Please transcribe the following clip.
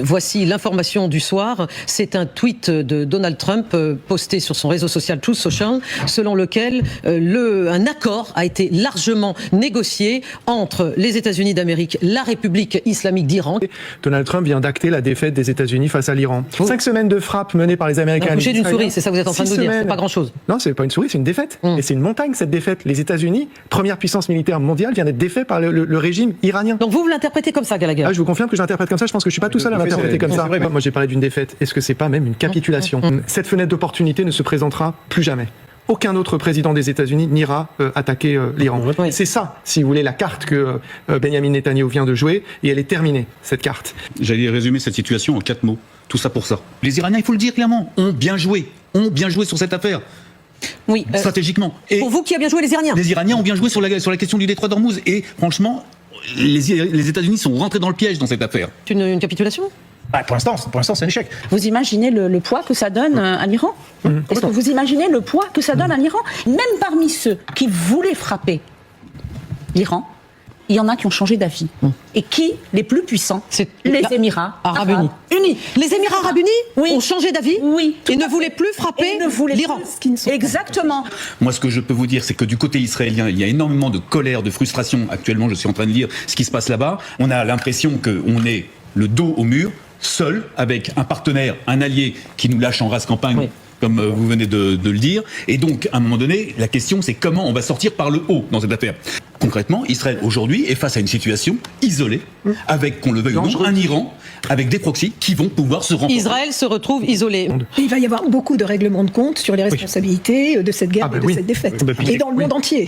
Voici l'information du soir. C'est un tweet de Donald Trump posté sur son réseau social Truth Social, selon lequel un accord a été largement négocié entre les États-Unis d'Amérique, la République islamique d'Iran. Donald Trump vient d'acter la défaite des États-Unis face à l'Iran. 5 semaines de frappes menées par les Américains. Coucher d'une souris, c'est ça que vous êtes en train de nous dire. C'est pas grand-chose. Non, c'est pas une souris, c'est une défaite. Et c'est une montagne, cette défaite. Les États-Unis, première puissance militaire mondiale, vient d'être défait par le régime iranien. Donc vous l'interprétez comme ça, Gallagher? Je vous confirme que je l'interprète comme ça. Je pense que je suis pas tout seul à l'interpréter comme ça. Moi, j'ai parlé d'une défaite. Est-ce que c'est pas même une capitulation? Cette fenêtre d'opportunité ne se présentera plus jamais. Aucun autre président des États-Unis n'ira attaquer l'Iran. Oui. C'est ça, si vous voulez, la carte que Benjamin Netanyahu vient de jouer, et elle est terminée, cette carte. J'allais résumer cette situation en 4 mots. Tout ça pour ça. Les Iraniens, il faut le dire clairement, ont bien joué sur cette affaire. Oui, stratégiquement. Et pour vous, qui a bien joué les Iraniens? Les Iraniens ont bien joué sur la question du détroit d'Ormuz. Et franchement, les États-Unis sont rentrés dans le piège dans cette affaire. Une capitulation? Pour l'instant, c'est un échec. Vous imaginez le poids que ça donne à l'Iran? Est-ce que vous imaginez le poids que ça donne à l'Iran? Même parmi ceux qui voulaient frapper l'Iran, il y en a qui ont changé d'avis. Et qui, les plus puissants? C'est les Émirats Arabes Unis. Les Émirats Arabes Unis ont changé d'avis? Oui. Et ne voulaient plus frapper l'Iran. Exactement. Moi, ce que je peux vous dire, c'est que du côté israélien, il y a énormément de colère, de frustration. Actuellement, je suis en train de lire ce qui se passe là-bas. On a l'impression qu'on est le dos au mur, seul, avec un partenaire, un allié qui nous lâche en rase campagne. Oui. Comme vous venez de le dire. Et donc, à un moment donné, la question, c'est comment on va sortir par le haut dans cette affaire. Concrètement, Israël, aujourd'hui, est face à une situation isolée, avec, qu'on le veuille ou non, un Iran, avec des proxys qui vont pouvoir se renforcer. Israël se retrouve isolé. Il va y avoir beaucoup de règlements de compte sur les responsabilités de cette guerre et de cette défaite. Et dans le monde entier.